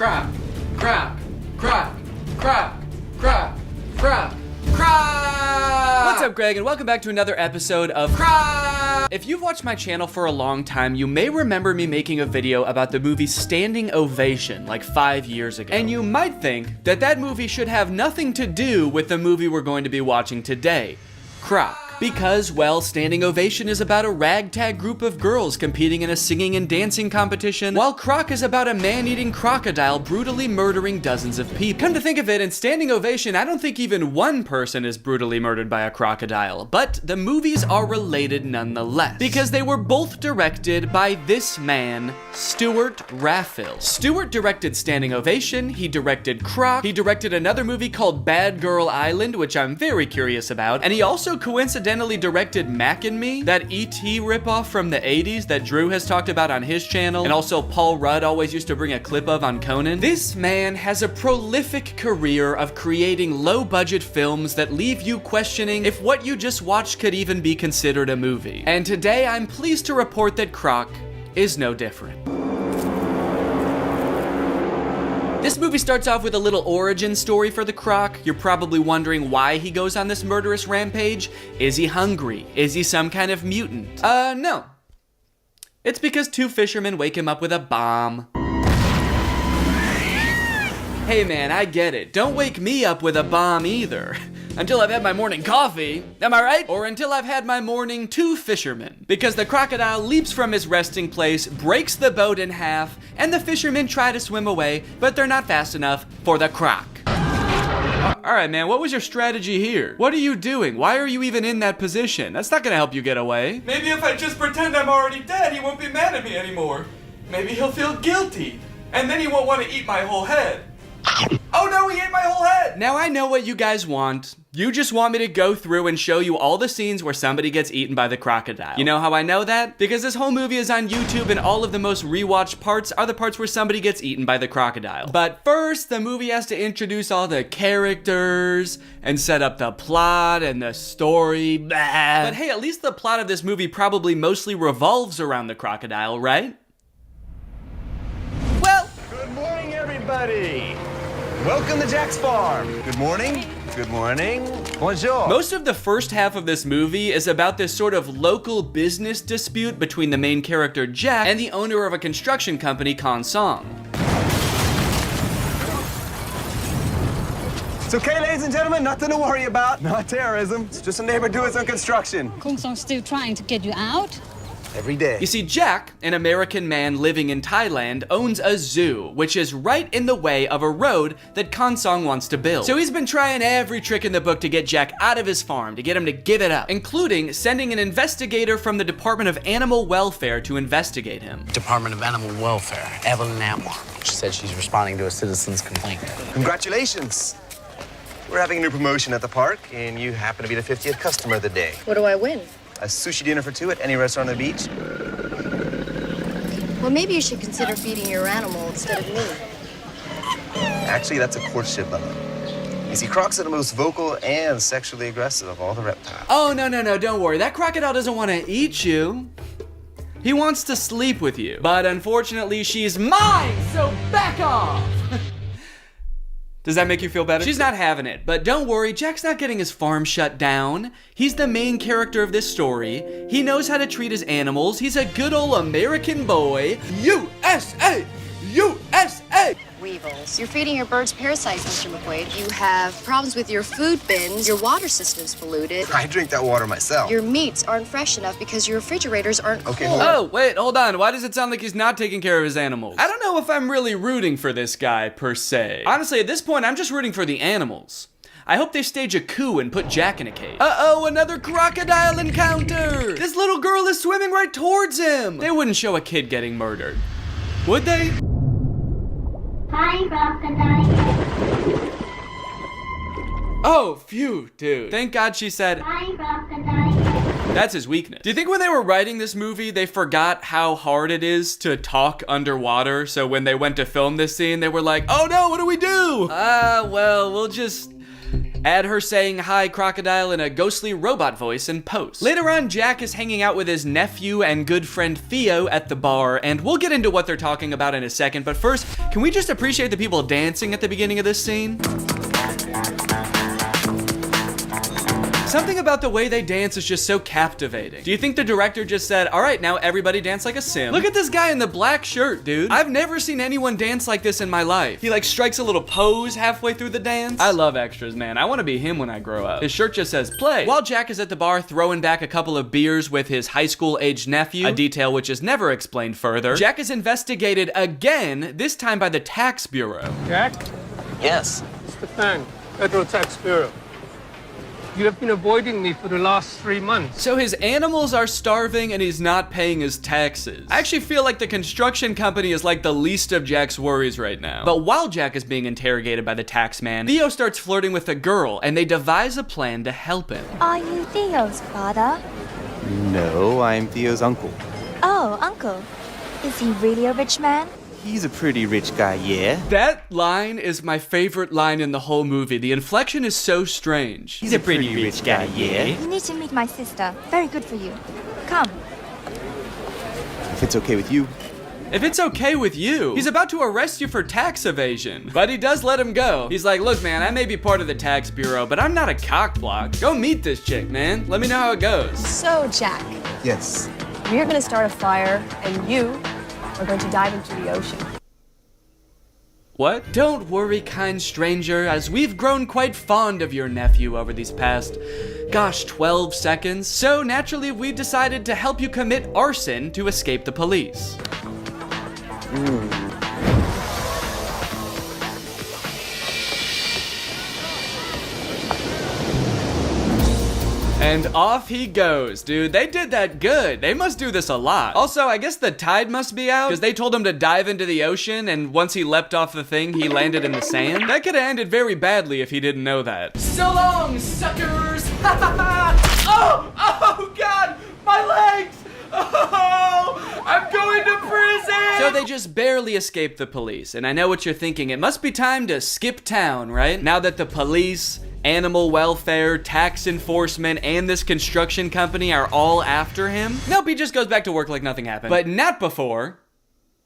Croc, croc, croc, croc, croc, croc, croc! What's up, Greg, and welcome back to another episode of CROC! If you've watched my channel for a long time, you may remember me making a video about the movie Standing Ovation like 5 years ago. And you might think that that movie should have nothing to do with the movie we're going to be watching today, CROC. Because, well, Standing Ovation is about a ragtag group of girls competing in a singing and dancing competition, while CROC is about a man-eating crocodile brutally murdering dozens of people. Come to think of it, in Standing Ovation, I don't think even one person is brutally murdered by a crocodile, but the movies are related nonetheless, because they were both directed by this man, Stuart Raffill. Stuart directed Standing Ovation, he directed CROC, he directed another movie called Bad Girl Island, which I'm very curious about, and he also coincidentally directed Mac and Me, that E.T. ripoff from the 80s that Drew has talked about on his channel, and also Paul Rudd always used to bring a clip of on Conan. This man has a prolific career of creating low-budget films that leave you questioning if what you just watched could even be considered a movie. And today I'm pleased to report that CROC is no different. This movie starts off with a little origin story for the CROC. You're probably wondering why he goes on this murderous rampage. Is he hungry? Is he some kind of mutant? No. It's because two fishermen wake him up with a bomb. Hey man, I get it. Don't wake me up with a bomb either. Until I've had my morning coffee, am I right? Or until I've had my morning two fishermen. Because the crocodile leaps from his resting place, breaks the boat in half, and the fishermen try to swim away, but they're not fast enough for the CROC. Alright man, what was your strategy here? What are you doing? Why are you even in that position? That's not gonna help you get away. Maybe if I just pretend I'm already dead, he won't be mad at me anymore. Maybe he'll feel guilty, and then he won't want to eat my whole head. Oh no, he ate my whole head! Now I know what you guys want. You just want me to go through and show you all the scenes where somebody gets eaten by the crocodile. You know how I know that? Because this whole movie is on YouTube and all of the most rewatched parts are the parts where somebody gets eaten by the crocodile. But first, the movie has to introduce all the characters and set up the plot and the story. Blah. But hey, at least the plot of this movie probably mostly revolves around the crocodile, right? Well, good morning, everybody. Welcome to Jack's farm. Good morning. Good morning. Bonjour. Most of the first half of this movie is about this sort of local business dispute between the main character Jack and the owner of a construction company, Kong Song. It's okay, ladies and gentlemen, nothing to worry about. Not terrorism. It's just a neighbor doing some construction. Kong Song's still trying to get you out? Every day. You see, Jack, an American man living in Thailand, owns a zoo, which is right in the way of a road that Kong Song wants to build. So he's been trying every trick in the book to get Jack out of his farm, to get him to give it up, including sending an investigator from the Department of Animal Welfare to investigate him. Department of Animal Welfare, Evelyn Atmore. She said she's responding to a citizen's complaint. Congratulations. We're having a new promotion at the park, and you happen to be the 50th customer of the day. What do I win? A sushi dinner for two at any restaurant on the beach. Well, maybe you should consider feeding your animal instead of me. Actually, that's a courtship lemon. You see, crocs are the most vocal and sexually aggressive of all the reptiles. Oh, no, don't worry. That crocodile doesn't want to eat you. He wants to sleep with you. But unfortunately, she's mine, so back off! Does that make you feel better? She's not having it, but don't worry, Jack's not getting his farm shut down. He's the main character of this story. He knows how to treat his animals. He's a good old American boy. USA! USA! Weevils. You're feeding your birds parasites, Mr. McQuaid. You have problems with your food bins. Your water system's polluted. I drink that water myself. Your meats aren't fresh enough because your refrigerators aren't Okay, cold. Oh, wait, hold on. Why does it sound like he's not taking care of his animals? I don't know if I'm really rooting for this guy, per se. Honestly, at this point, I'm just rooting for the animals. I hope they stage a coup and put Jack in a cage. Uh-oh, another crocodile encounter! This little girl is swimming right towards him! They wouldn't show a kid getting murdered, would they? Hi, crocodile. Oh, phew, dude. Thank God she said, Hi, crocodile. that's his weakness. Do you think when they were writing this movie, they forgot how hard it is to talk underwater? So when they went to film this scene, they were like, oh no, what do we do? Well, we'll just Add her saying hi crocodile in a ghostly robot voice in post. Later on, Jack is hanging out with his nephew and good friend Theo at the bar, and we'll get into what they're talking about in a second, but first, can we just appreciate the people dancing at the beginning of this scene? Something about the way they dance is just so captivating. Do you think the director just said, all right, now everybody dance like a sim? Look at this guy in the black shirt, dude. I've never seen anyone dance like this in my life. He like strikes a little pose halfway through the dance. I love extras, man. I want to be him when I grow up. His shirt just says play. While Jack is at the bar throwing back a couple of beers with his high school aged nephew, a detail which is never explained further, Jack is investigated again, this time by the tax bureau. Jack, Yes. it's the thing. Federal Tax Bureau. You have been avoiding me for the last 3 months. So his animals are starving and he's not paying his taxes. I actually feel like the construction company is like the least of Jack's worries right now. But while Jack is being interrogated by the tax man, Theo starts flirting with a girl and they devise a plan to help him. Are you Theo's father? No, I'm Theo's uncle. Oh, uncle. Is he really a rich man? He's a pretty rich guy, yeah. That line is my favorite line in the whole movie. The inflection is so strange. He's a pretty rich guy, yeah. You need to meet my sister. Very good for you. Come. If it's okay with you. If it's okay with you, he's about to arrest you for tax evasion. But he does let him go. He's like, look, man, I may be part of the tax bureau, but I'm not a cockblock. Go meet this chick, man. Let me know how it goes. So, Jack, Yes. we're gonna start a fire, and you are going to dive into the ocean. What? Don't worry, kind stranger, as we've grown quite fond of your nephew over these past, 12 seconds. So naturally, we decided to help you commit arson to escape the police. And off he goes, dude. They did that good. They must do this a lot. Also, I guess the tide must be out, because they told him to dive into the ocean, and once he leapt off the thing, he landed in the sand. That could have ended very badly if he didn't know that. So long, suckers! Oh, God! My legs! Oh, I'm going to prison! So they just barely escaped the police, and I know what you're thinking. It must be time to skip town, right? Now that the police, animal welfare, tax enforcement, and this construction company are all after him. Nope, he just goes back to work like nothing happened. But not before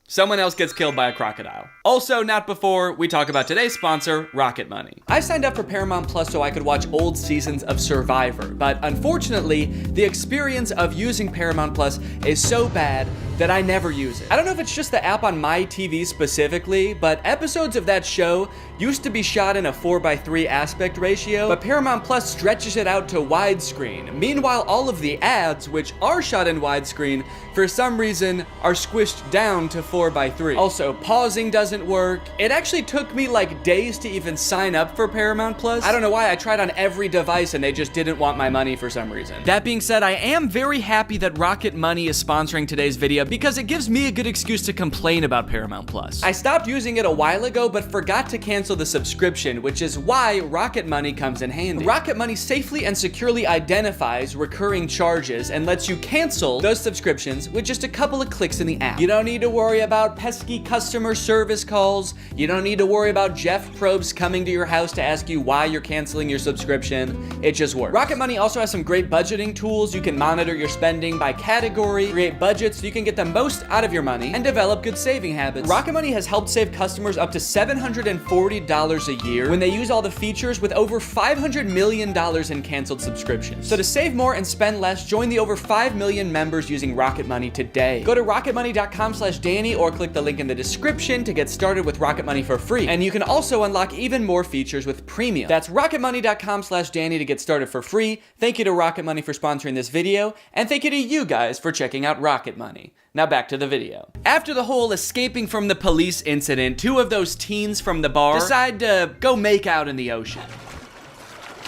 someone else gets killed by a crocodile. Also, not before we talk about today's sponsor, Rocket Money. I signed up for Paramount Plus so I could watch old seasons of Survivor, but unfortunately, the experience of using Paramount Plus is so bad that I never use it. I don't know if it's just the app on my TV specifically, but episodes of that show used to be shot in a 4:3 aspect ratio, but Paramount Plus stretches it out to widescreen. Meanwhile, all of the ads, which are shot in widescreen, for some reason are squished down to 4:3. Also, pausing doesn't work. It actually took me like days to even sign up for Paramount Plus. I don't know why. I tried on every device and they just didn't want my money for some reason. That being said, I am very happy that Rocket Money is sponsoring today's video because it gives me a good excuse to complain about Paramount Plus. I stopped using it a while ago, but forgot to cancel the subscription, which is why Rocket Money comes in handy. Rocket Money safely and securely identifies recurring charges and lets you cancel those subscriptions with just a couple of clicks in the app. You don't need to worry about pesky customer service calls. You don't need to worry about Jeff Probst coming to your house to ask you why you're canceling your subscription. It just works. Rocket Money also has some great budgeting tools. You can monitor your spending by category, create budgets so you can get the most out of your money, and develop good saving habits. Rocket Money has helped save customers up to $740 a year when they use all the features, with over $500 million in canceled subscriptions. So to save more and spend less, join the over 5 million members using Rocket Money today. Go to rocketmoney.com/Danny or click the link in the description to get started with Rocket Money for free. And you can also unlock even more features with premium. That's rocketmoney.com/Danny to get started for free. Thank you to Rocket Money for sponsoring this video, and thank you to you guys for checking out Rocket Money. Now back to the video. After the whole escaping from the police incident, two of those teens from the bar decide to go make out in the ocean.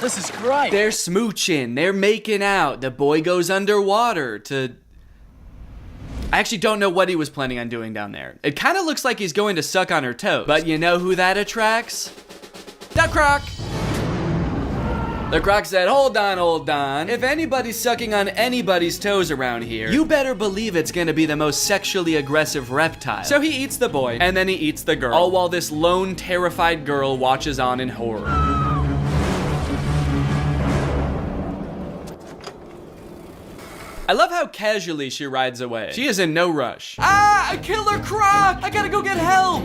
This is great. They're smooching, they're making out. The boy goes underwater to... I actually don't know what he was planning on doing down there. It kind of looks like he's going to suck on her toes. But you know who that attracts? The CROC! The CROC said, hold on. If anybody's sucking on anybody's toes around here, you better believe it's gonna be the most sexually aggressive reptile. So he eats the boy, and then he eats the girl, all while this lone, terrified girl watches on in horror. I love how casually she rides away. She is in no rush. Ah, a killer croc! I gotta go get help!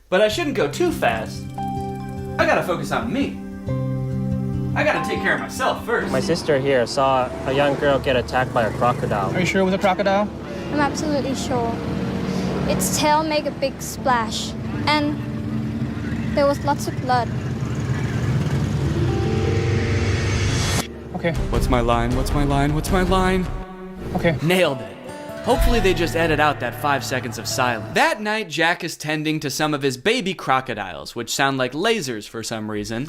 But I shouldn't go too fast. I gotta focus on me. I gotta take care of myself first. My sister here saw a young girl get attacked by a crocodile. Are you sure it was a crocodile? I'm absolutely sure. Its tail made a big splash, and there was lots of blood. Okay. What's my line? What's my line? What's my line? Okay. Nailed it. Hopefully they just edit out that 5 seconds of silence. That night, Jack is tending to some of his baby crocodiles, which sound like lasers for some reason,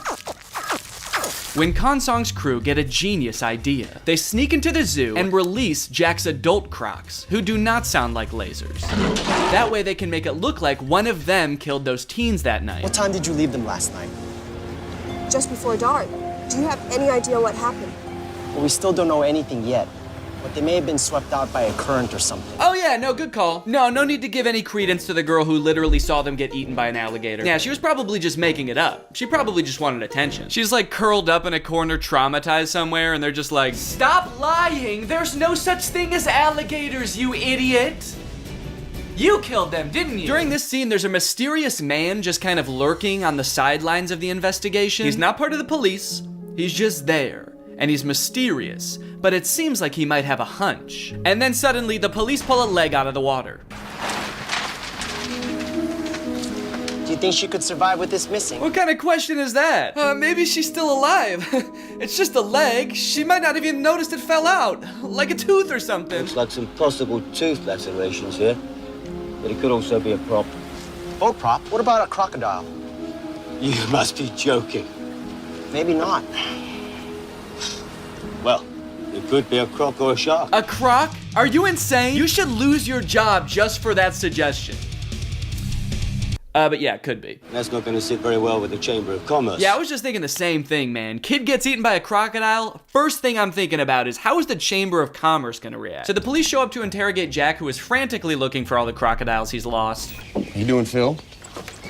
when Konsong's crew get a genius idea. They sneak into the zoo and release Jack's adult crocs, who do not sound like lasers. That way they can make it look like one of them killed those teens that night. What time did you leave them last night? Just before dark. Do you have any idea what happened? Well, we still don't know anything yet, but they may have been swept out by a current or something. Oh yeah, no, good call. No need to give any credence to the girl who literally saw them get eaten by an alligator. Yeah, she was probably just making it up. She probably just wanted attention. She's like curled up in a corner, traumatized somewhere, and they're just like, stop lying! There's no such thing as alligators, you idiot! You killed them, didn't you? During this scene, there's a mysterious man just kind of lurking on the sidelines of the investigation. He's not part of the police, he's just there. And he's mysterious, but it seems like he might have a hunch. And then suddenly, the police pull a leg out of the water. Do you think she could survive with this missing? What kind of question is that? Maybe she's still alive. It's just a leg. She might not have even noticed it fell out. Like a tooth or something. Looks like some possible tooth lacerations here. But it could also be a prop. Oh, prop? What about a crocodile? You must be joking. Maybe not. Well, it could be a croc or a shark. A croc? Are you insane? You should lose your job just for that suggestion. But yeah, it could be. That's not going to sit very well with the Chamber of Commerce. Yeah, I was just thinking the same thing, man. Kid gets eaten by a crocodile. First thing I'm thinking about is how is the Chamber of Commerce going to react? So the police show up to interrogate Jack, who is frantically looking for all the crocodiles he's lost. How you doing, Phil?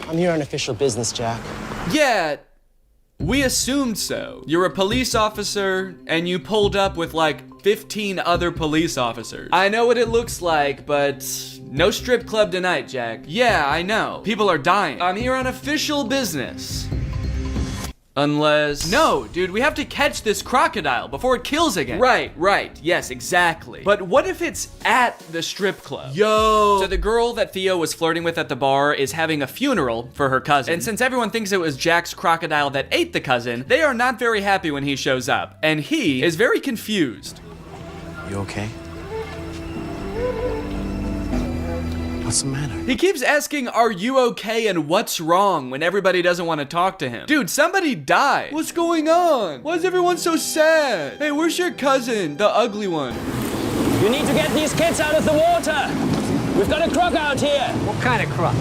I'm here on official business, Jack. Yeah, we assumed so. You're a police officer, and you pulled up with like 15 other police officers. I know what it looks like, but no strip club tonight, Jack. Yeah, I know. People are dying. I'm here on official business. Unless... No, dude, we have to catch this crocodile before it kills again. Right. Yes, exactly. But what if it's at the strip club? Yo! So the girl that Theo was flirting with at the bar is having a funeral for her cousin. And since everyone thinks it was Jack's crocodile that ate the cousin, they are not very happy when he shows up. And he is very confused. You okay? What's the matter? He keeps asking, are you okay and what's wrong when everybody doesn't want to talk to him. Dude, somebody died. What's going on? Why is everyone so sad? Hey, where's your cousin, the ugly one? You need to get these kids out of the water. We've got a croc out here. What kind of croc?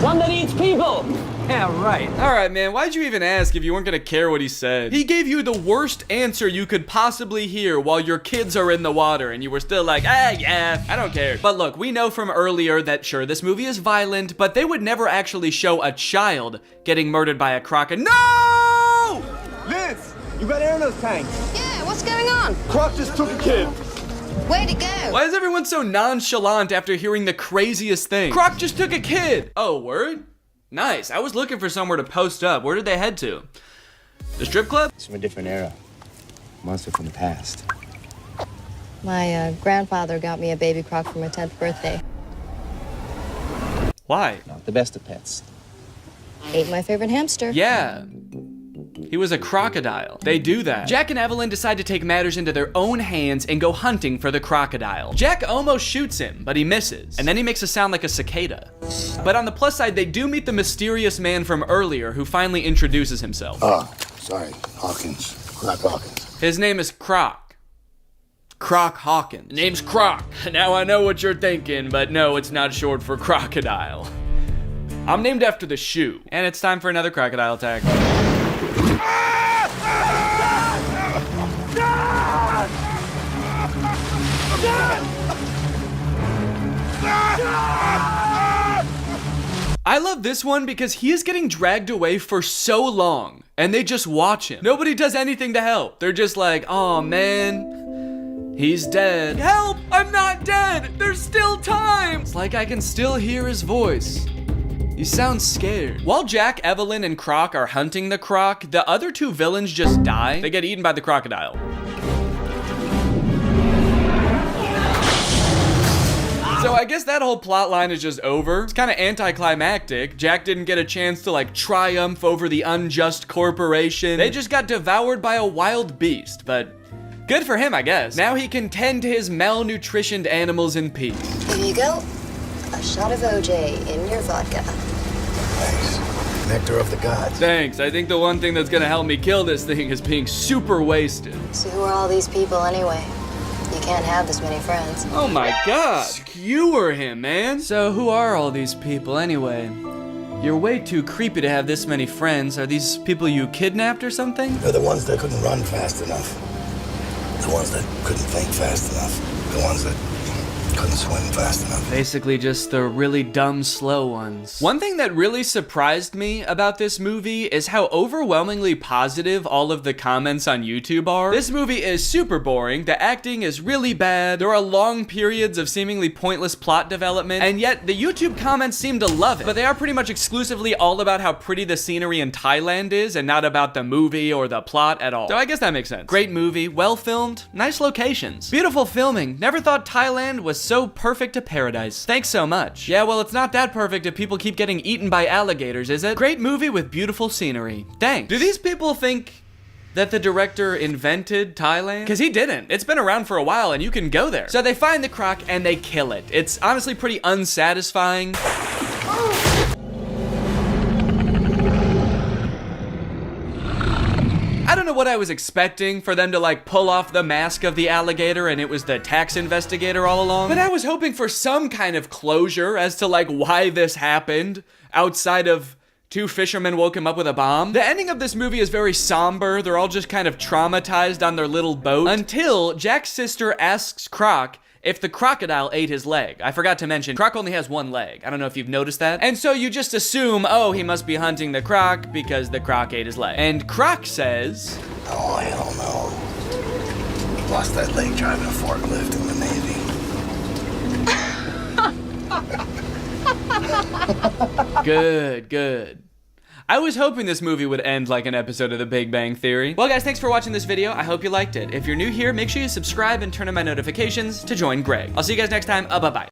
One that eats people. Yeah, right. All right, man, why'd you even ask if you weren't gonna care what he said? He gave you the worst answer you could possibly hear while your kids are in the water, and you were still like, yeah, I don't care. But look, we know from earlier that sure, this movie is violent, but they would never actually show a child getting murdered by a crocodile. No! Liz, you got air in those tanks. Yeah, what's going on? Croc just took a kid. Where'd it go? Why is everyone so nonchalant after hearing the craziest thing? Croc just took a kid! Oh, word? Nice. I was looking for somewhere to post up. Where did they head to? The strip club? It's from a different era. Monster from the past. My grandfather got me a baby croc for my 10th birthday. Why? Not the best of pets. Ate my favorite hamster. Yeah. He was a crocodile. They do that. Jack and Evelyn decide to take matters into their own hands and go hunting for the crocodile. Jack almost shoots him, but he misses. And then he makes a sound like a cicada. But on the plus side, they do meet the mysterious man from earlier who finally introduces himself. Oh, sorry. Hawkins. Croc Hawkins. His name is Croc. Croc Hawkins. Name's Croc. Now I know what you're thinking, but no, it's not short for crocodile. I'm named after the shoe. And it's time for another crocodile attack. I love this one because he is getting dragged away for so long and they just watch him. Nobody does anything to help. They're just like, oh man, He's dead. Help! I'm not dead! There's still time! It's like I can still hear his voice. He sounds scared. While Jack, Evelyn, and Croc are hunting the croc, the other two villains just die. They get eaten by the crocodile. So I guess that whole plot line is just over. It's kind of anticlimactic. Jack didn't get a chance to like triumph over the unjust corporation. They just got devoured by a wild beast, but good for him, I guess. Now he can tend to his malnutritioned animals in peace. Here you go. A shot of OJ in your vodka. Thanks. Nectar of the gods. Thanks. I think the one thing that's gonna help me kill this thing is being super wasted. So who are all these people anyway? You can't have this many friends. Oh my god. Skewer him, man. So who are all these people anyway? You're way too creepy to have this many friends. Are these people you kidnapped or something? They're the ones that couldn't run fast enough. The ones that couldn't think fast enough. The ones that couldn't swim fast enough. Basically just the really dumb, slow ones. One thing that really surprised me about this movie is how overwhelmingly positive all of the comments on YouTube are. This movie is super boring, the acting is really bad, there are long periods of seemingly pointless plot development, and yet the YouTube comments seem to love it. But they are pretty much exclusively all about how pretty the scenery in Thailand is, and not about the movie or the plot at all. So I guess that makes sense. Great movie, well filmed, nice locations, beautiful filming. Never thought Thailand was so perfect a paradise. Thanks so much. Yeah, well, it's not that perfect if people keep getting eaten by alligators, is it? Great movie with beautiful scenery. Thanks. Do these people think that the director invented Thailand? Because he didn't. It's been around for a while and you can go there. So they find the croc and they kill it. It's honestly pretty unsatisfying. I don't know what I was expecting, for them to like pull off the mask of the alligator and it was the tax investigator all along. But I was hoping for some kind of closure as to like why this happened, outside of two fishermen woke him up with a bomb. The ending of this movie is very somber. They're all just kind of traumatized on their little boat until Jack's sister asks Croc if the crocodile ate his leg. I forgot to mention, Croc only has one leg. I don't know if you've noticed that. And so you just assume, oh, he must be hunting the croc because the croc ate his leg. And Croc says, oh, hell no. He lost that leg driving a forklift in the Navy. Good, good. I was hoping this movie would end like an episode of The Big Bang Theory. Well guys, thanks for watching this video. I hope you liked it. If you're new here, make sure you subscribe and turn on my notifications to join Greg. I'll see you guys next time. Bye-bye.